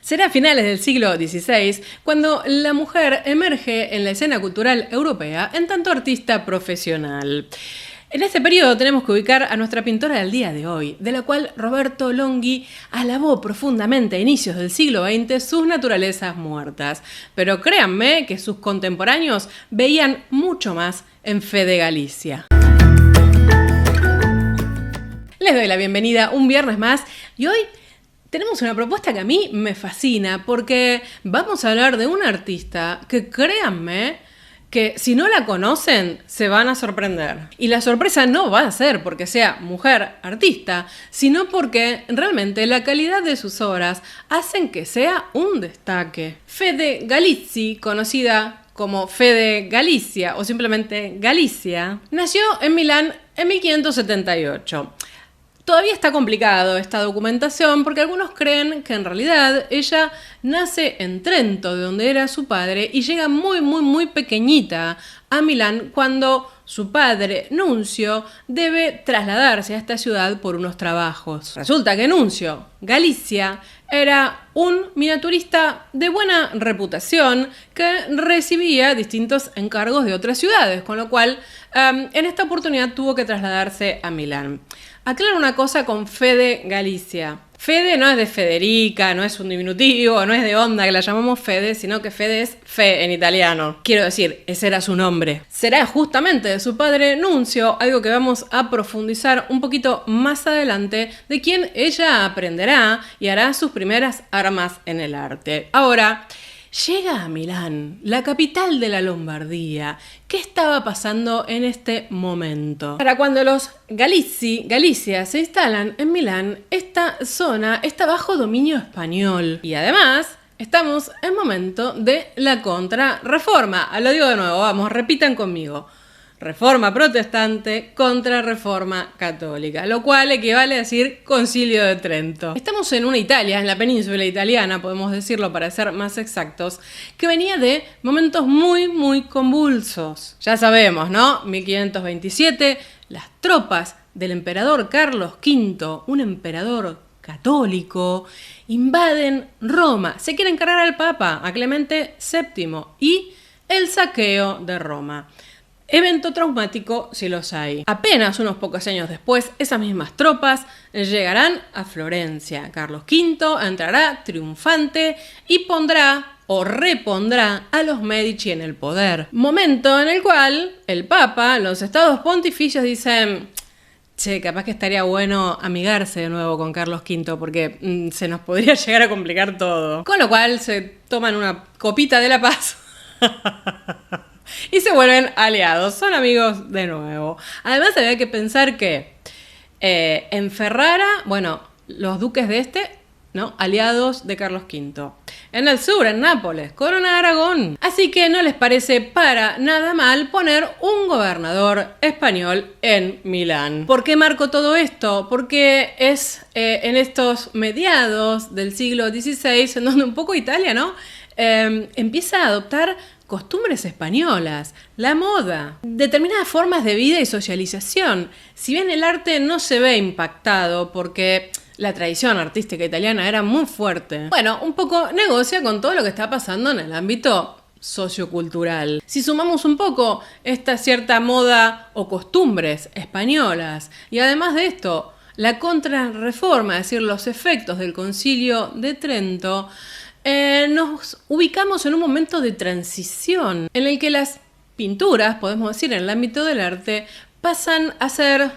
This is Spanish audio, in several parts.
Será a finales del siglo XVI cuando la mujer emerge en la escena cultural europea en tanto artista profesional. En este periodo tenemos que ubicar a nuestra pintora del día de hoy, de la cual Roberto Longhi alabó profundamente a inicios del siglo XX sus naturalezas muertas. Pero créanme que sus contemporáneos veían mucho más en Fede Galizia. Les doy la bienvenida un viernes más y hoy tenemos una propuesta que a mí me fascina porque vamos a hablar de una artista que, créanme, que si no la conocen se van a sorprender. Y la sorpresa no va a ser porque sea mujer artista, sino porque realmente la calidad de sus obras hacen que sea un destaque. Fede Galizzi, conocida como Fede Galizia o simplemente Galizia, nació en Milán en 1578. Todavía está complicado esta documentación porque algunos creen que en realidad ella nace en Trento, de donde era su padre, y llega muy pequeñita a Milán cuando su padre, Nuncio, debe trasladarse a esta ciudad por unos trabajos. Resulta que Nuncio, Galizia, era un miniaturista de buena reputación que recibía distintos encargos de otras ciudades, con lo cual en esta oportunidad tuvo que trasladarse a Milán. Aclaro una cosa con Fede Galizia. Fede no es de Federica, no es un diminutivo, no es de onda que la llamamos Fede, sino que Fede es fe en italiano. Quiero decir, ese era su nombre. Será justamente de su padre Nuncio, algo que vamos a profundizar un poquito más adelante, de quien ella aprenderá y hará sus primeras armas en el arte. Ahora, llega a Milán, la capital de la Lombardía. ¿Qué estaba pasando en este momento? Para cuando los Galicia se instalan en Milán, esta zona está bajo dominio español. Y además, estamos en momento de la Contrarreforma. Lo digo de nuevo, vamos, repitan conmigo. Reforma protestante contra reforma católica, lo cual equivale a decir Concilio de Trento. Estamos en una Italia, en la península italiana, podemos decirlo para ser más exactos, que venía de momentos muy convulsos. Ya sabemos, ¿no? 1527, las tropas del emperador Carlos V, un emperador católico, invaden Roma, se quieren cargar al Papa, a Clemente VII, y el saqueo de Roma. Evento traumático si los hay. Apenas unos pocos años después, esas mismas tropas llegarán a Florencia. Carlos V entrará triunfante y pondrá o repondrá a los Medici en el poder. Momento en el cual el Papa, los estados pontificios dicen: che, capaz que estaría bueno amigarse de nuevo con Carlos V porque se nos podría llegar a complicar todo. Con lo cual se toman una copita de la paz y se vuelven aliados, son amigos de nuevo. Además había que pensar que en Ferrara, bueno, los duques de ¿no? Aliados de Carlos V. En el sur, en Nápoles, Corona de Aragón. Así que no les parece para nada mal poner un gobernador español en Milán. ¿Por qué marco todo esto? Porque es en estos mediados del siglo XVI en donde un poco Italia, ¿no? Empieza a adoptar costumbres españolas, la moda, determinadas formas de vida y socialización. Si bien el arte no se ve impactado porque la tradición artística italiana era muy fuerte, bueno, un poco negocia con todo lo que está pasando en el ámbito sociocultural. Si sumamos un poco esta cierta moda o costumbres españolas y además de esto la Contrarreforma, es decir, los efectos del Concilio de Trento, nos ubicamos en un momento de transición en el que las pinturas, podemos decir, en el ámbito del arte, pasan a ser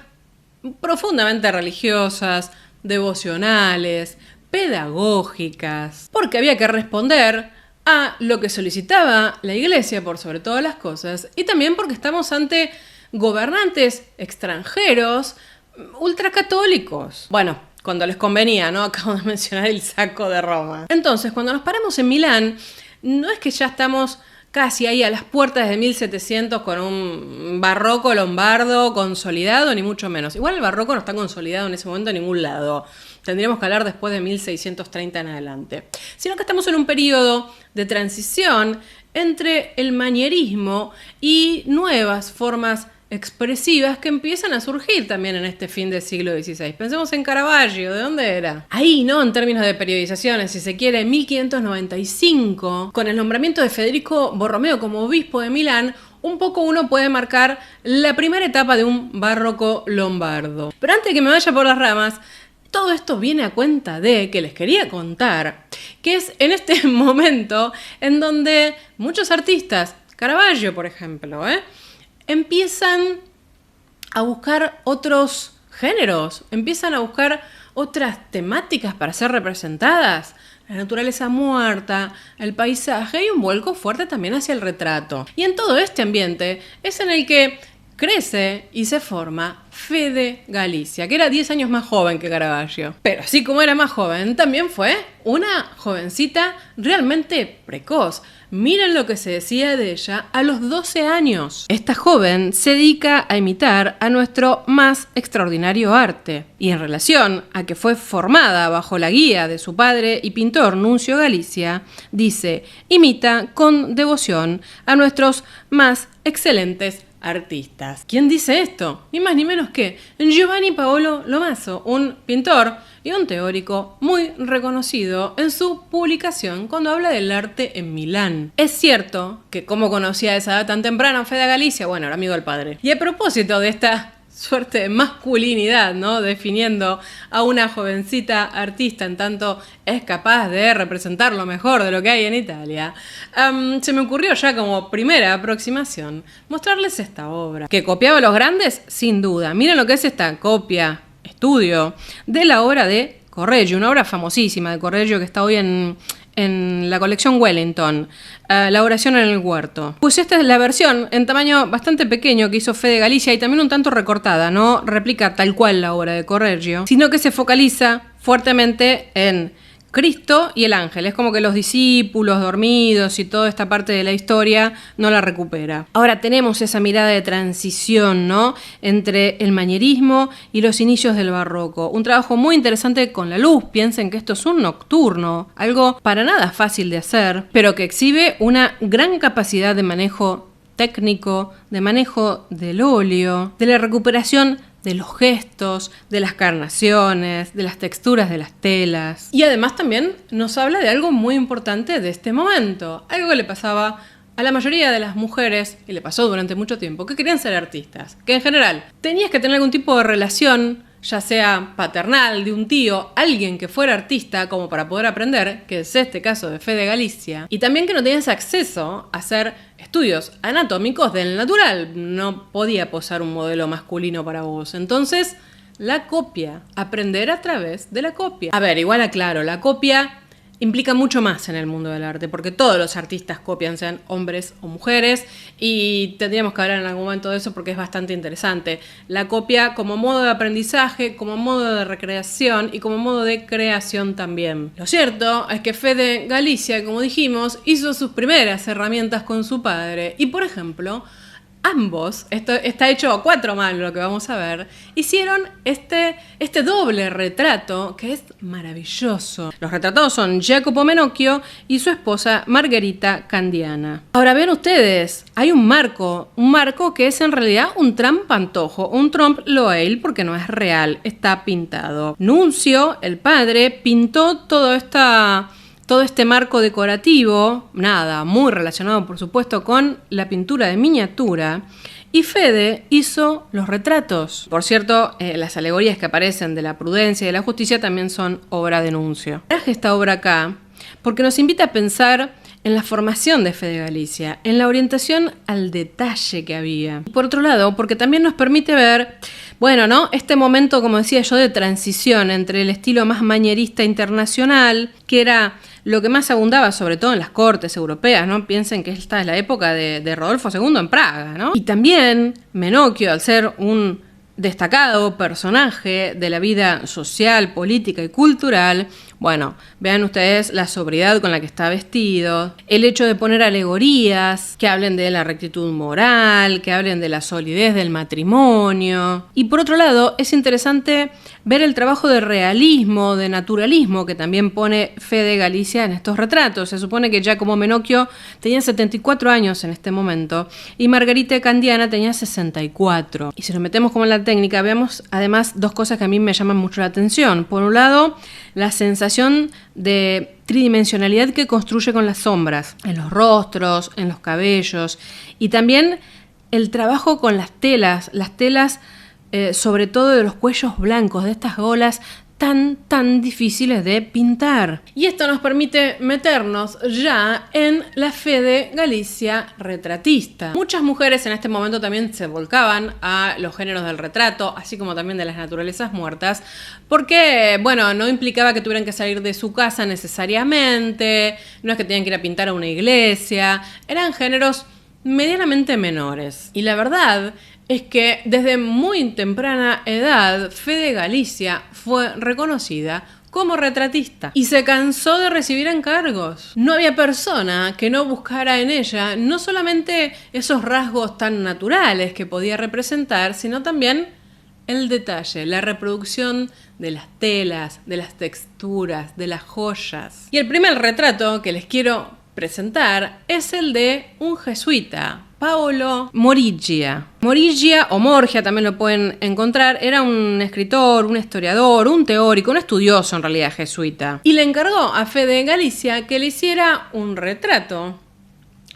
profundamente religiosas, devocionales, pedagógicas, porque había que responder a lo que solicitaba la Iglesia por sobre todas las cosas, y también porque estamos ante gobernantes extranjeros ultracatólicos. Bueno, cuando les convenía, ¿no? Acabo de mencionar el saco de Roma. Entonces, cuando nos paramos en Milán, no es que ya estamos casi ahí a las puertas de 1700 con un barroco lombardo consolidado, ni mucho menos. Igual el barroco no está consolidado en ese momento en ningún lado. Tendríamos que hablar después de 1630 en adelante. Sino que estamos en un periodo de transición entre el manierismo y nuevas formas expresivas que empiezan a surgir también en este fin del siglo XVI. Pensemos en Caravaggio, ¿de dónde era? Ahí, ¿no? En términos de periodizaciones, si se quiere, en 1595, con el nombramiento de Federico Borromeo como obispo de Milán, un poco uno puede marcar la primera etapa de un barroco lombardo. Pero antes de que me vaya por las ramas, todo esto viene a cuenta de que les quería contar, que es en este momento en donde muchos artistas, Caravaggio por ejemplo, empiezan a buscar otros géneros, empiezan a buscar otras temáticas para ser representadas. La naturaleza muerta, el paisaje y un vuelco fuerte también hacia el retrato. Y en todo este ambiente es en el que crece y se forma Fede Galizia, que era 10 años más joven que Caravaggio. Pero así como era más joven, también fue una jovencita realmente precoz. Miren lo que se decía de ella a los 12 años. Esta joven se dedica a imitar a nuestro más extraordinario arte. Y en relación a que fue formada bajo la guía de su padre y pintor Nunzio Galizia, dice, imita con devoción a nuestros más excelentes artistas. ¿Quién dice esto? Ni más ni menos que Giovanni Paolo Lomaso, un pintor y un teórico muy reconocido en su publicación cuando habla del arte en Milán. Es cierto que como conocía a esa edad tan temprana Fede Galizia, bueno, era amigo del padre. Y a propósito de esta suerte de masculinidad, ¿no? Definiendo a una jovencita artista en tanto es capaz de representar lo mejor de lo que hay en Italia, se me ocurrió ya como primera aproximación mostrarles esta obra. ¿Que copiaba a los grandes? Sin duda. Miren lo que es esta copia, estudio, de la obra de Correggio, una obra famosísima de Correggio que está hoy en la colección Wellington, La oración en el huerto. Pues esta es la versión en tamaño bastante pequeño que hizo Fede Galizia y también un tanto recortada, no replica tal cual la obra de Correggio, sino que se focaliza fuertemente en Cristo y el ángel. Es como que los discípulos dormidos y toda esta parte de la historia no la recupera. Ahora tenemos esa mirada de transición, ¿no? Entre el manierismo y los inicios del barroco. Un trabajo muy interesante con la luz. Piensen que esto es un nocturno, algo para nada fácil de hacer, pero que exhibe una gran capacidad de manejo técnico, de manejo del óleo, de la recuperación de los gestos, de las carnaciones, de las texturas de las telas. Y además también nos habla de algo muy importante de este momento, algo que le pasaba a la mayoría de las mujeres, y le pasó durante mucho tiempo, que querían ser artistas, que en general tenías que tener algún tipo de relación, ya sea paternal, de un tío, alguien que fuera artista como para poder aprender, que es este caso de Fede Galizia, y también que no tenías acceso a hacer estudios anatómicos del natural, no podía posar un modelo masculino para vos, entonces la copia, aprender a través de la copia. A ver, igual aclaro, la copia implica mucho más en el mundo del arte, porque todos los artistas copian, sean hombres o mujeres, y tendríamos que hablar en algún momento de eso porque es bastante interesante. La copia como modo de aprendizaje, como modo de recreación y como modo de creación también. Lo cierto es que Fede Galizia, como dijimos, hizo sus primeras herramientas con su padre, y por ejemplo, ambos, esto está hecho a 4 manos lo que vamos a ver, hicieron este doble retrato que es maravilloso. Los retratados son Jacopo Menocchio y su esposa Margherita Candiana. Ahora ven ustedes, hay un marco que es en realidad un trampantojo, un trompe-l'œil porque no es real, está pintado. Nunzio, el padre, pintó todo este marco decorativo, nada, muy relacionado por supuesto con la pintura de miniatura, y Fede hizo los retratos. Por cierto, las alegorías que aparecen de la prudencia y de la justicia también son obra de Nunzio. Traje esta obra acá porque nos invita a pensar en la formación de Fede Galizia, en la orientación al detalle que había. Y por otro lado, porque también nos permite ver, bueno, ¿no? Este momento, como decía yo, de transición entre el estilo más manierista internacional, que era lo que más abundaba, sobre todo en las cortes europeas, ¿no? Piensen que esta es la época de Rodolfo II en Praga, ¿no? Y también Menocchio, al ser un destacado personaje de la vida social, política y cultural, Bueno, vean ustedes la sobriedad con la que está vestido, el hecho de poner alegorías que hablen de la rectitud moral, que hablen de la solidez del matrimonio. Y por otro lado, es interesante ver el trabajo de realismo, de naturalismo, que también pone Fede Galizia en estos retratos. Se supone que Giacomo Menocchio tenía 74 años en este momento y Margherita Candiana tenía 64. Y si nos metemos como en la técnica, veamos además dos cosas que a mí me llaman mucho la atención. Por un lado, la sensación de tridimensionalidad que construye con las sombras, en los rostros, en los cabellos, y también el trabajo con las telas sobre todo de los cuellos blancos, de estas golas tan difíciles de pintar. Y esto nos permite meternos ya en la Fede Galizia retratista. Muchas mujeres en este momento también se volcaban a los géneros del retrato, así como también de las naturalezas muertas, porque, bueno, no implicaba que tuvieran que salir de su casa necesariamente, no es que tenían que ir a pintar a una iglesia, eran géneros medianamente menores. Y la verdad es que desde muy temprana edad Fede Galizia fue reconocida como retratista y se cansó de recibir encargos. No había persona que no buscara en ella no solamente esos rasgos tan naturales que podía representar, sino también el detalle, la reproducción de las telas, de las texturas, de las joyas. Y el primer retrato que les quiero presentar es el de un jesuita, Paolo Morigia. Morigia o Morgia también lo pueden encontrar, era un escritor, un historiador, un teórico, un estudioso en realidad jesuita. Y le encargó a Fede Galizia que le hiciera un retrato,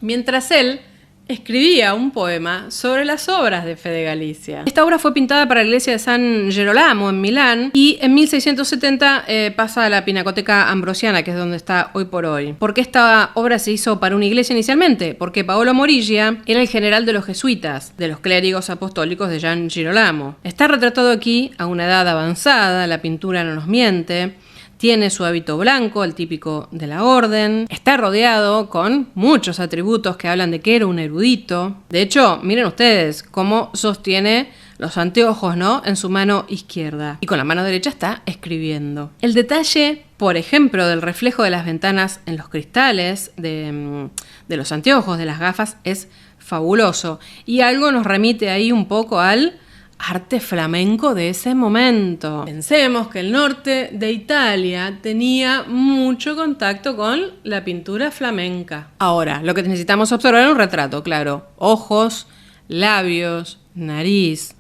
mientras él escribía un poema sobre las obras de Fede Galizia. Esta obra fue pintada para la iglesia de San Gerolamo en Milán y en 1670 pasa a la Pinacoteca Ambrosiana, que es donde está hoy por hoy. ¿Por qué esta obra se hizo para una iglesia inicialmente? Porque Paolo Morigia era el general de los jesuitas, de los clérigos apostólicos de San Girolamo. Está retratado aquí a una edad avanzada, la pintura no nos miente. Tiene su hábito blanco, el típico de la orden. Está rodeado con muchos atributos que hablan de que era un erudito. De hecho, miren ustedes cómo sostiene los anteojos, ¿no?, en su mano izquierda. Y con la mano derecha está escribiendo. El detalle, por ejemplo, del reflejo de las ventanas en los cristales de los anteojos, de las gafas, es fabuloso. Y algo nos remite ahí un poco al arte flamenco de ese momento. Pensemos que el norte de Italia tenía mucho contacto con la pintura flamenca. Ahora, lo que necesitamos observar es un retrato, claro. Ojos, labios, nariz,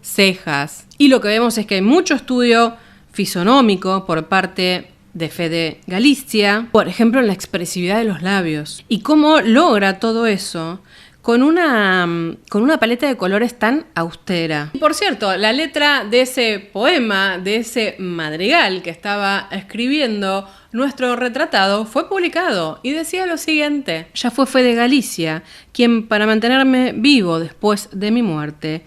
cejas. Y lo que vemos es que hay mucho estudio fisonómico por parte de Fede Galizia, por ejemplo, en la expresividad de los labios. Y cómo logra todo eso con una paleta de colores tan austera. Y por cierto, la letra de ese poema, de ese madrigal que estaba escribiendo nuestro retratado, fue publicado y decía lo siguiente: ya fue Fede Galizia quien, para mantenerme vivo después de mi muerte,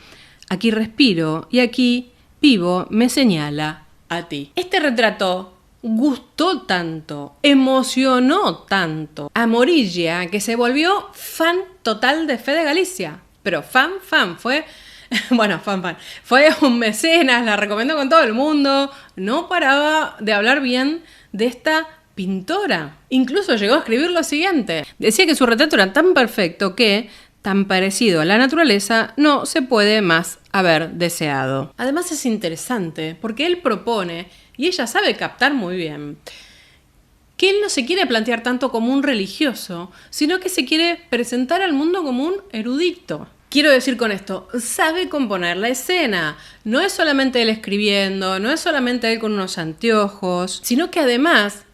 aquí respiro y aquí vivo, me señala a ti. Este retrato gustó tanto, emocionó tanto a Morigia que se volvió fan total de Fede Galizia. Pero fan, fue, bueno, fan. Fue un mecenas, la recomendó con todo el mundo, no paraba de hablar bien de esta pintora. Incluso llegó a escribir lo siguiente. Decía que su retrato era tan perfecto que, tan parecido a la naturaleza, no se puede más haber deseado. Además es interesante porque él propone, y ella sabe captar muy bien, que él no se quiere plantear tanto como un religioso, sino que se quiere presentar al mundo como un erudito. Quiero decir con esto, sabe componer la escena. No es solamente él escribiendo, no es solamente él con unos anteojos, sino que además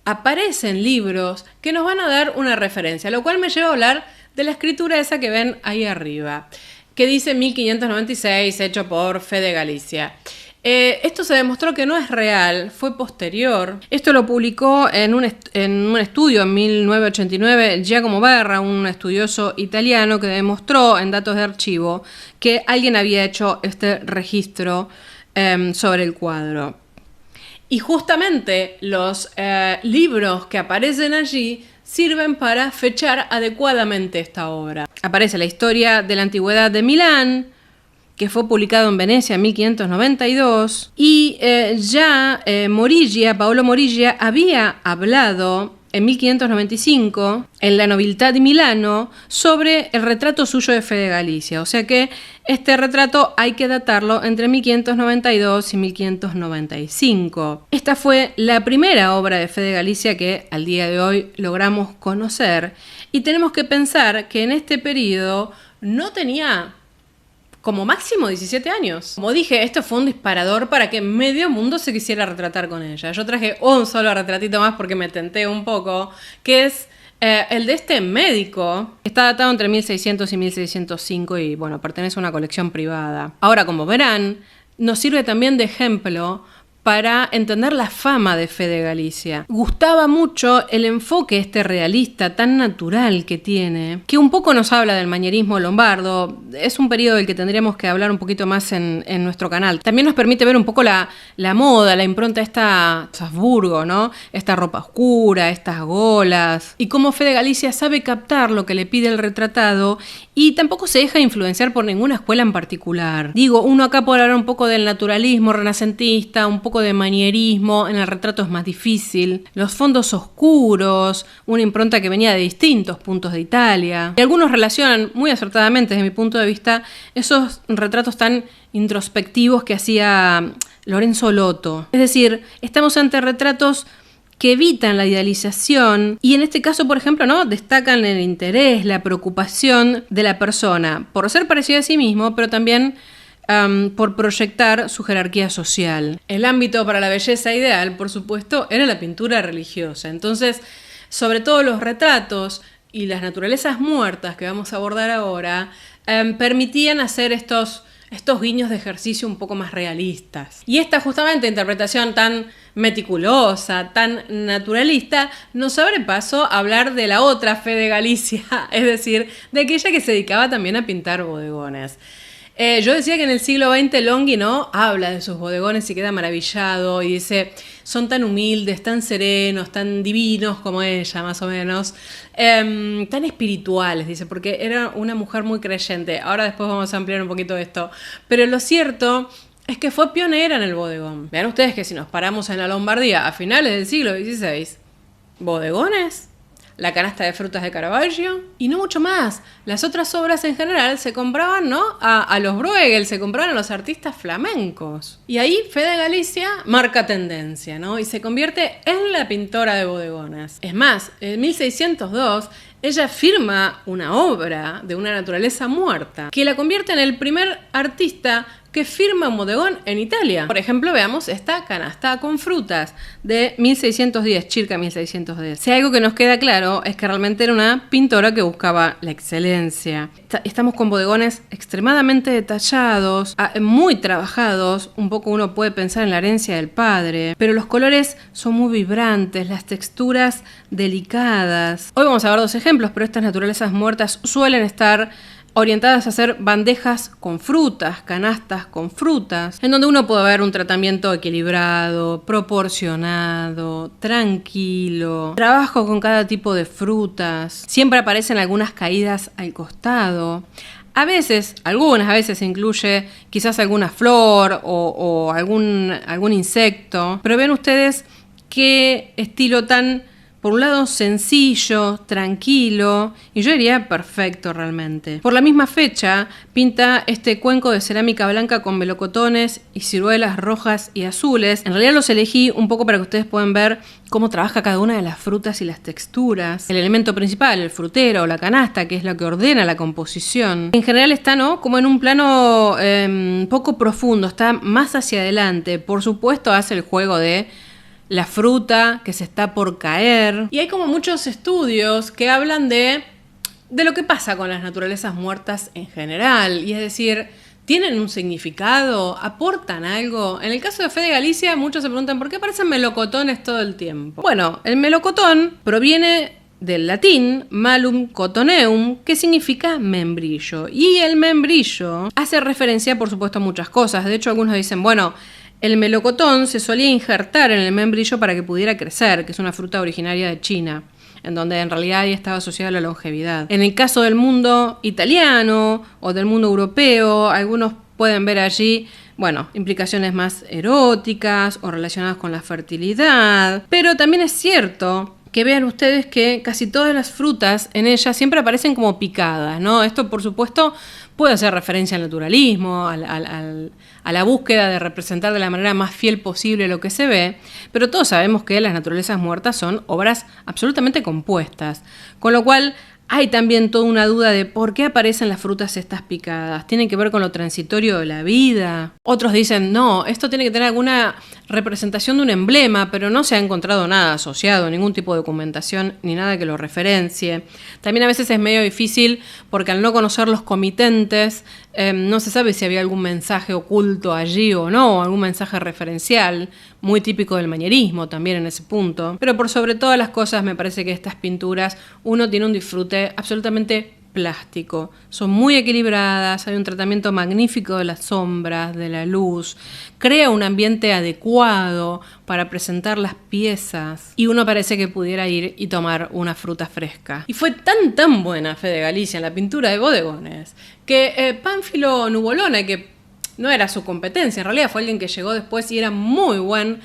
aparecen libros que nos van a dar una referencia, lo cual me lleva a hablar de la escritura esa que ven ahí arriba, que dice 1596, hecho por Fede Galizia. Esto se demostró que no es real, fue posterior. Esto lo publicó en un estudio en 1989 Giacomo Berra, un estudioso italiano, que demostró en datos de archivo que alguien había hecho este registro sobre el cuadro. Y justamente los libros que aparecen allí sirven para fechar adecuadamente esta obra. Aparece la historia de la antigüedad de Milán, que fue publicado en Venecia en 1592, y Paolo Morillia había hablado en 1595, en la Nobiltà di Milano, sobre el retrato suyo de Fede Galizia. O sea que este retrato hay que datarlo entre 1592 y 1595. Esta fue la primera obra de Fede Galizia que al día de hoy logramos conocer. Y tenemos que pensar que en este periodo no tenía como máximo 17 años. Como dije, esto fue un disparador para que medio mundo se quisiera retratar con ella. Yo traje un solo retratito más porque me tenté un poco, que es el de este médico. Está datado entre 1600 y 1605 y bueno, pertenece a una colección privada. Ahora, como verán, nos sirve también de ejemplo para entender la fama de Fede Galizia. Gustaba mucho el enfoque realista tan natural que tiene, que un poco nos habla del manierismo lombardo. Es un periodo del que tendríamos que hablar un poquito más en nuestro canal. También nos permite ver un poco la moda, la impronta Habsburgo, ¿no? Esta ropa oscura, estas golas, y cómo Fede Galizia sabe captar lo que le pide el retratado y tampoco se deja influenciar por ninguna escuela en particular. Digo, uno acá puede hablar un poco del naturalismo renacentista, un poco de manierismo, en el retrato es más difícil, los fondos oscuros, una impronta que venía de distintos puntos de Italia. Y algunos relacionan muy acertadamente, desde mi punto de vista, esos retratos tan introspectivos que hacía Lorenzo Lotto. Es decir, estamos ante retratos que evitan la idealización y en este caso, por ejemplo, ¿no? Destacan el interés, la preocupación de la persona por ser parecido a sí mismo, pero también por proyectar su jerarquía social. El ámbito para la belleza ideal, por supuesto, era la pintura religiosa. Entonces, sobre todo los retratos y las naturalezas muertas que vamos a abordar ahora, permitían hacer estos guiños de ejercicio un poco más realistas. Y esta justamente interpretación tan meticulosa, tan naturalista, nos abre paso a hablar de la otra Fede Galizia, es decir, de aquella que se dedicaba también a pintar bodegones. Yo decía que en el siglo XX Longhi, ¿no?, habla de sus bodegones y queda maravillado y dice, son tan humildes, tan serenos, tan divinos como ella, más o menos, tan espirituales, dice, porque era una mujer muy creyente. Ahora después vamos a ampliar un poquito esto. Pero lo cierto es que fue pionera en el bodegón. Vean ustedes que si nos paramos en la Lombardía a finales del siglo XVI, bodegones, la canasta de frutas de Caravaggio y no mucho más. Las otras obras en general se compraban, ¿no?, a los Bruegel, se compraban a los artistas flamencos. Y ahí Fede Galizia marca tendencia, ¿no?, y se convierte en la pintora de bodegones. Es más, en 1602 ella firma una obra de una naturaleza muerta que la convierte en el primer artista que firma un bodegón en Italia. Por ejemplo, veamos esta canasta con frutas de 1610, circa 1610. Si algo que nos queda claro es que realmente era una pintora que buscaba la excelencia. Estamos con bodegones extremadamente detallados, muy trabajados, un poco uno puede pensar en la herencia del padre, pero los colores son muy vibrantes, las texturas delicadas. Hoy vamos a ver dos ejemplos, pero estas naturalezas muertas suelen estar orientadas a hacer bandejas con frutas, canastas con frutas, en donde uno puede ver un tratamiento equilibrado, proporcionado, tranquilo, trabajo con cada tipo de frutas. Siempre aparecen algunas caídas al costado. Algunas veces incluye quizás alguna flor o algún insecto, pero ven ustedes qué estilo tan, por un lado, sencillo, tranquilo, y yo diría perfecto realmente. Por la misma fecha, pinta este cuenco de cerámica blanca con melocotones y ciruelas rojas y azules. En realidad los elegí un poco para que ustedes puedan ver cómo trabaja cada una de las frutas y las texturas. El elemento principal, el frutero o la canasta, que es lo que ordena la composición. En general está, ¿no?, como en un plano poco profundo, está más hacia adelante. Por supuesto hace el juego de la fruta que se está por caer. Y hay como muchos estudios que hablan de lo que pasa con las naturalezas muertas en general. Y es decir, ¿tienen un significado? ¿Aportan algo? En el caso de Fede Galizia, muchos se preguntan ¿por qué aparecen melocotones todo el tiempo? Bueno, el melocotón proviene del latín malum cotoneum, que significa membrillo. Y el membrillo hace referencia, por supuesto, a muchas cosas. De hecho, algunos dicen, bueno, el melocotón se solía injertar en el membrillo para que pudiera crecer, que es una fruta originaria de China, en donde en realidad ahí estaba asociada a la longevidad. En el caso del mundo italiano o del mundo europeo, algunos pueden ver allí, bueno, implicaciones más eróticas o relacionadas con la fertilidad. Pero también es cierto que vean ustedes que casi todas las frutas en ella siempre aparecen como picadas, ¿no? Esto, por supuesto, puede hacer referencia al naturalismo, a la búsqueda de representar de la manera más fiel posible lo que se ve, pero todos sabemos que las naturalezas muertas son obras absolutamente compuestas, con lo cual hay también toda una duda de por qué aparecen las frutas estas picadas. ¿Tienen que ver con lo transitorio de la vida? Otros dicen, no, esto tiene que tener alguna representación de un emblema, pero no se ha encontrado nada asociado, ningún tipo de documentación ni nada que lo referencie. También a veces es medio difícil porque al no conocer los comitentes, no se sabe si había algún mensaje oculto allí o no, algún mensaje referencial, muy típico del manierismo también en ese punto. Pero por sobre todas las cosas me parece que estas pinturas uno tiene un disfrute absolutamente plástico. Son muy equilibradas, hay un tratamiento magnífico de las sombras, de la luz, crea un ambiente adecuado para presentar las piezas y uno parece que pudiera ir y tomar una fruta fresca. Y fue tan buena Fede Galicia en la pintura de bodegones que Pánfilo Nuvolone, que no era su competencia, en realidad fue alguien que llegó después y era muy buen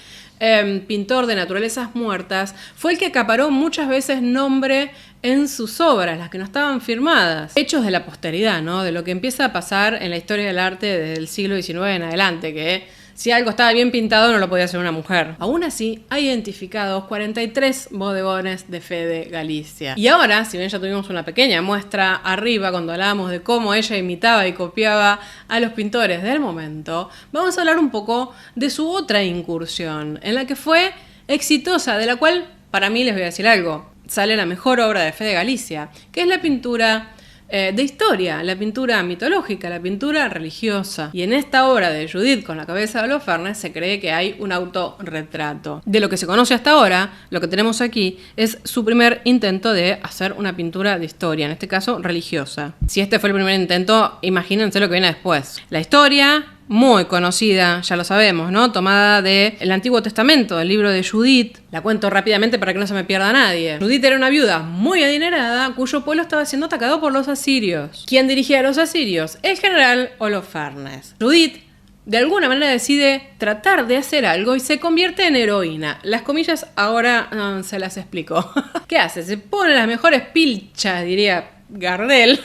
pintor de naturalezas muertas, fue el que acaparó muchas veces nombre en sus obras, las que no estaban firmadas. Hechos de la posteridad, ¿no? De lo que empieza a pasar en la historia del arte desde el siglo XIX en adelante, que si algo estaba bien pintado no lo podía hacer una mujer. Aún así, hay identificados 43 bodegones de Fede Galicia. Y ahora, si bien ya tuvimos una pequeña muestra arriba cuando hablábamos de cómo ella imitaba y copiaba a los pintores del momento, vamos a hablar un poco de su otra incursión, en la que fue exitosa, de la cual, para mí, les voy a decir algo, sale la mejor obra de Fede Galicia, que es la pintura de historia, la pintura mitológica, la pintura religiosa. Y en esta obra de Judith con la cabeza de Holofernes se cree que hay un autorretrato. De lo que se conoce hasta ahora, lo que tenemos aquí es su primer intento de hacer una pintura de historia, en este caso religiosa. Si este fue el primer intento, imagínense lo que viene después. La historia, muy conocida, ya lo sabemos, ¿no? Tomada del Antiguo Testamento, del libro de Judith. La cuento rápidamente para que no se me pierda nadie. Judith era una viuda muy adinerada cuyo pueblo estaba siendo atacado por los asirios. ¿Quién dirigía a los asirios? El general Holofernes. Judith de alguna manera decide tratar de hacer algo y se convierte en heroína. Las comillas ahora se las explico. ¿Qué hace? Se pone las mejores pilchas, diría Gardel.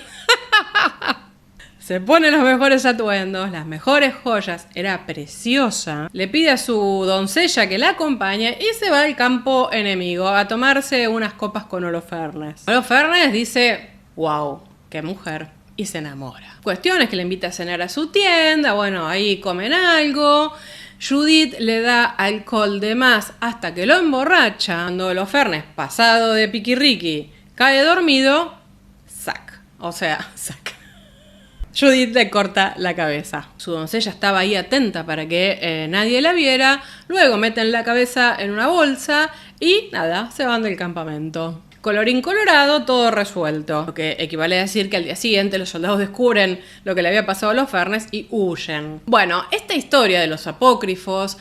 Se pone los mejores atuendos, las mejores joyas, era preciosa. Le pide a su doncella que la acompañe y se va al campo enemigo a tomarse unas copas con Holofernes. Holofernes dice, wow, qué mujer, y se enamora. Cuestión es que le invita a cenar a su tienda, bueno, ahí comen algo. Judith le da alcohol de más hasta que lo emborracha. Cuando Holofernes, pasado de piquirriqui, cae dormido, sac. Judith le corta la cabeza. Su doncella estaba ahí atenta para que nadie la viera. Luego meten la cabeza en una bolsa y nada, se van del campamento. Colorín colorado, todo resuelto. Lo que equivale a decir que al día siguiente los soldados descubren lo que le había pasado a Holofernes y huyen. Bueno, esta historia de los apócrifos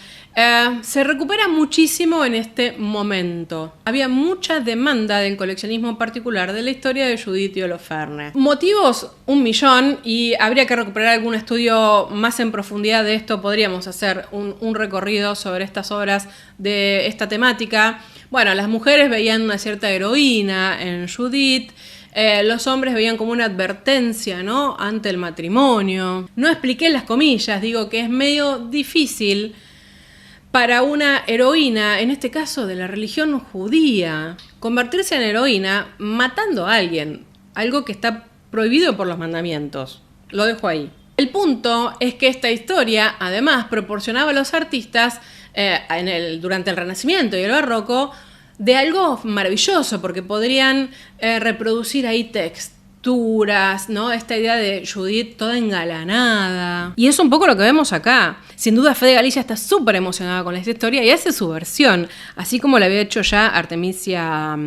se recupera muchísimo en este momento. Había mucha demanda del coleccionismo particular de la historia de Judith y Holofernes. Motivos, 1.000.000, y habría que recuperar algún estudio más en profundidad de esto. Podríamos hacer un recorrido sobre estas obras de esta temática. Bueno, las mujeres veían una cierta heroína en Judith. Los hombres veían como una advertencia, ¿no?, ante el matrimonio. No expliqué las comillas, digo que es medio difícil para una heroína, en este caso de la religión judía, convertirse en heroína matando a alguien, algo que está prohibido por los mandamientos. Lo dejo ahí. El punto es que esta historia, además, proporcionaba a los artistas durante el Renacimiento y el Barroco de algo maravilloso, porque podrían reproducir ahí texturas, ¿no? Esta idea de Judith toda engalanada. Y es un poco lo que vemos acá. Sin duda Fede Galicia está súper emocionada con esta historia y hace su versión, así como la había hecho ya Artemisia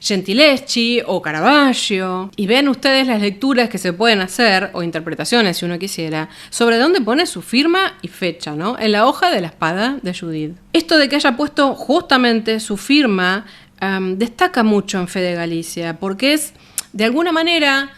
Gentileschi o Caravaggio. Y ven ustedes las lecturas que se pueden hacer, o interpretaciones si uno quisiera, sobre dónde pone su firma y fecha, ¿no?, en la hoja de la espada de Judith. Esto de que haya puesto justamente su firma destaca mucho en Fede Galicia, porque es de alguna manera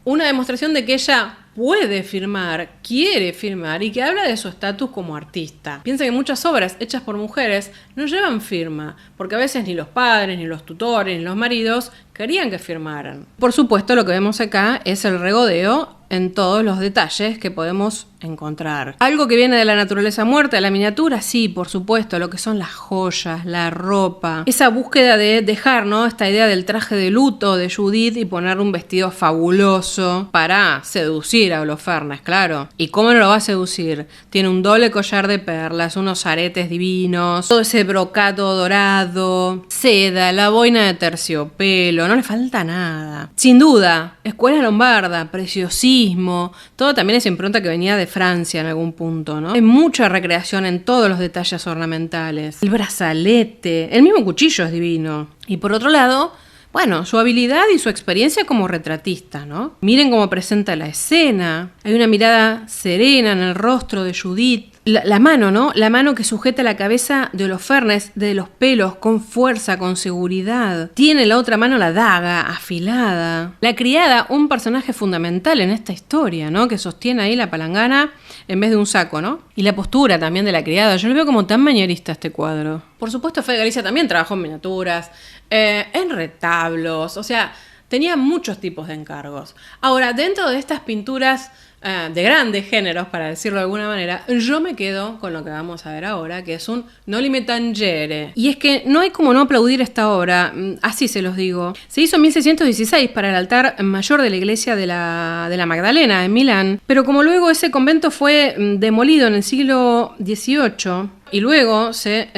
una demostración de que ella puede firmar, quiere firmar y que habla de su estatus como artista. Piensa que muchas obras hechas por mujeres no llevan firma, porque a veces ni los padres, ni los tutores, ni los maridos querían que firmaran. Por supuesto, lo que vemos acá es el regodeo en todos los detalles que podemos encontrar. Algo que viene de la naturaleza muerta, de la miniatura, sí, por supuesto, lo que son las joyas, la ropa, esa búsqueda de dejar, ¿no?, esta idea del traje de luto de Judith y poner un vestido fabuloso para seducir a Holofernes, claro. ¿Y cómo no lo va a seducir? Tiene un doble collar de perlas, unos aretes divinos, todo ese brocato dorado, seda, la boina de terciopelo, no le falta nada. Sin duda, escuela lombarda, preciosismo, todo también esa impronta que venía de Francia en algún punto, ¿no? Hay mucha recreación en todos los detalles ornamentales. El brazalete, el mismo cuchillo es divino. Y por otro lado, bueno, su habilidad y su experiencia como retratista, ¿no? Miren cómo presenta la escena. Hay una mirada serena en el rostro de Judith. La mano, ¿no? La mano que sujeta la cabeza de Holofernes, de los pelos, con fuerza, con seguridad. Tiene en la otra mano la daga afilada. La criada, un personaje fundamental en esta historia, ¿no? Que sostiene ahí la palangana en vez de un saco, ¿no? Y la postura también de la criada. Yo lo veo como tan manierista este cuadro. Por supuesto, Fede Galicia también trabajó en miniaturas, en retablos, o sea, tenía muchos tipos de encargos. Ahora, dentro de estas pinturas de grandes géneros, para decirlo de alguna manera, yo me quedo con lo que vamos a ver ahora, que es un Noli Tangere. Y es que no hay como no aplaudir esta obra, así se los digo. Se hizo en 1616 para el altar mayor de la iglesia de la Magdalena en Milán, pero como luego ese convento fue demolido en el siglo XVIII, y luego se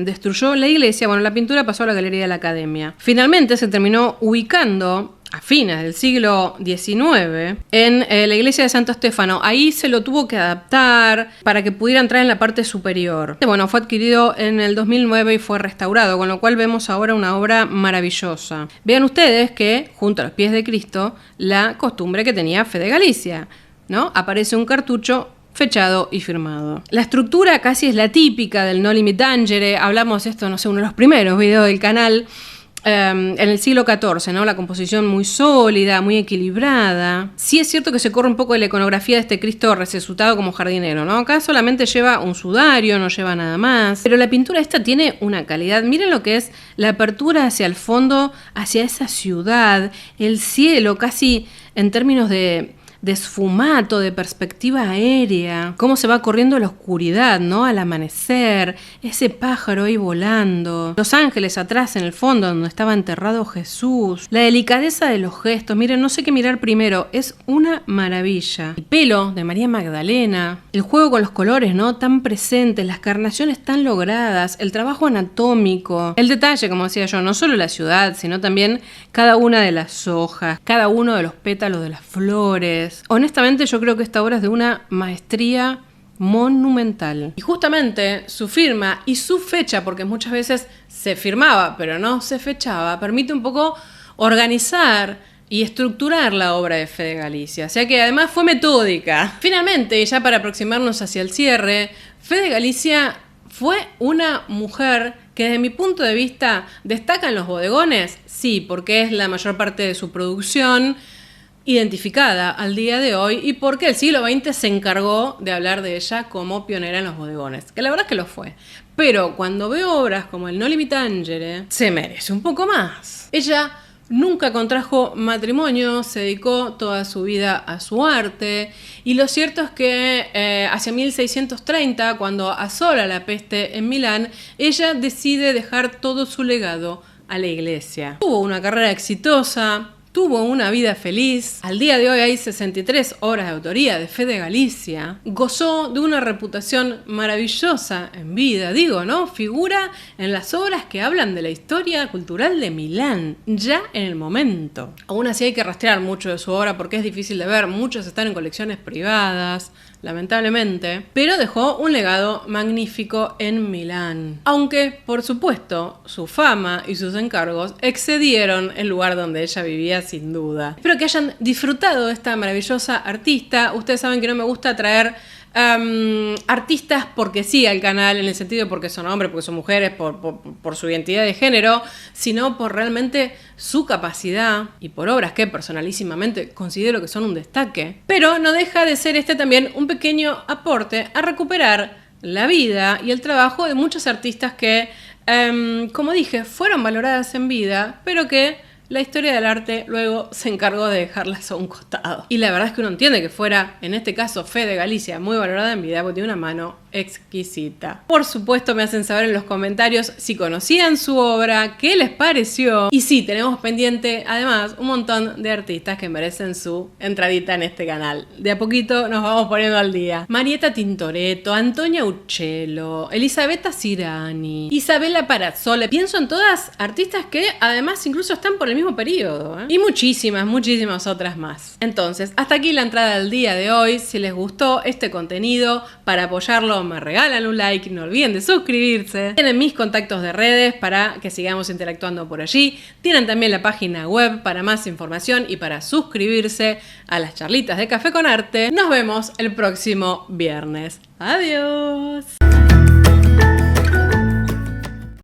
destruyó la iglesia, bueno, la pintura pasó a la Galería de la Academia. Finalmente se terminó ubicando a fines del siglo XIX en la iglesia de Santo Stefano. Ahí se lo tuvo que adaptar para que pudiera entrar en la parte superior. Bueno, fue adquirido en el 2009 y fue restaurado, con lo cual vemos ahora una obra maravillosa. Vean ustedes que, junto a los pies de Cristo, la costumbre que tenía Fede Galicia, ¿no? Aparece un cartucho fechado y firmado. La estructura casi es la típica del Noli Tangere. Hablamos esto, no sé, uno de los primeros videos del canal, en el siglo XIV, ¿no? La composición muy sólida, muy equilibrada. Sí es cierto que se corre un poco de la iconografía de este Cristo resucitado como jardinero, ¿no? Acá solamente lleva un sudario, no lleva nada más. Pero la pintura esta tiene una calidad. Miren lo que es la apertura hacia el fondo, hacia esa ciudad, el cielo, casi en términos de esfumato, de perspectiva aérea, cómo se va corriendo la oscuridad, ¿no? Al amanecer, ese pájaro ahí volando, los ángeles atrás en el fondo donde estaba enterrado Jesús, la delicadeza de los gestos, miren, no sé qué mirar primero, es una maravilla. El pelo de María Magdalena, el juego con los colores, ¿no? Tan presentes, las carnaciones tan logradas, el trabajo anatómico, el detalle, como decía yo, no solo la ciudad, sino también cada una de las hojas, cada uno de los pétalos de las flores. Honestamente, yo creo que esta obra es de una maestría monumental. Y justamente su firma y su fecha, porque muchas veces se firmaba, pero no se fechaba, permite un poco organizar y estructurar la obra de Fede Galicia. O sea que además fue metódica. Finalmente, ya para aproximarnos hacia el cierre, Fede Galicia fue una mujer que desde mi punto de vista destaca en los bodegones, sí, porque es la mayor parte de su producción identificada al día de hoy y porque el siglo XX se encargó de hablar de ella como pionera en los bodegones, que la verdad es que lo fue. Pero cuando veo obras como el Noli Tangere, se merece un poco más. Ella nunca contrajo matrimonio, se dedicó toda su vida a su arte y lo cierto es que hacia 1630, cuando asola la peste en Milán, ella decide dejar todo su legado a la iglesia. Tuvo una carrera exitosa, tuvo una vida feliz. Al día de hoy hay 63 obras de autoría de Fede Galicia. Gozó de una reputación maravillosa en vida, digo, ¿no? Figura en las obras que hablan de la historia cultural de Milán, ya en el momento. Aún así hay que rastrear mucho de su obra porque es difícil de ver. Muchos están en colecciones privadas, lamentablemente, pero dejó un legado magnífico en Milán. Aunque, por supuesto, su fama y sus encargos excedieron el lugar donde ella vivía, sin duda. Espero que hayan disfrutado de esta maravillosa artista. Ustedes saben que no me gusta traer artistas porque sí al canal, en el sentido de porque son hombres, porque son mujeres, por su identidad de género, sino por realmente su capacidad y por obras que personalísimamente considero que son un destaque. Pero no deja de ser también un pequeño aporte a recuperar la vida y el trabajo de muchos artistas que, como dije, fueron valoradas en vida, pero que la historia del arte luego se encargó de dejarlas a un costado. Y la verdad es que uno entiende que fuera, en este caso, Fede Galicia, muy valorada en vida porque tiene una mano exquisita. Por supuesto, me hacen saber en los comentarios si conocían su obra, qué les pareció. Y sí, tenemos pendiente, además, un montón de artistas que merecen su entradita en este canal. De a poquito nos vamos poniendo al día. Marieta Tintoretto, Antonia Uccello, Elisabetta Cirani, Isabella Parazzole. Pienso en todas artistas que además incluso están por el mismo periodo, ¿eh? Y muchísimas otras más. Entonces, hasta aquí la entrada del día de hoy. Si les gustó este contenido, para apoyarlo me regalan un like, no olviden de suscribirse. Tienen mis contactos de redes para que sigamos interactuando por allí. Tienen también la página web para más información y para suscribirse a las charlitas de Café con Arte. Nos vemos el próximo viernes. Adiós.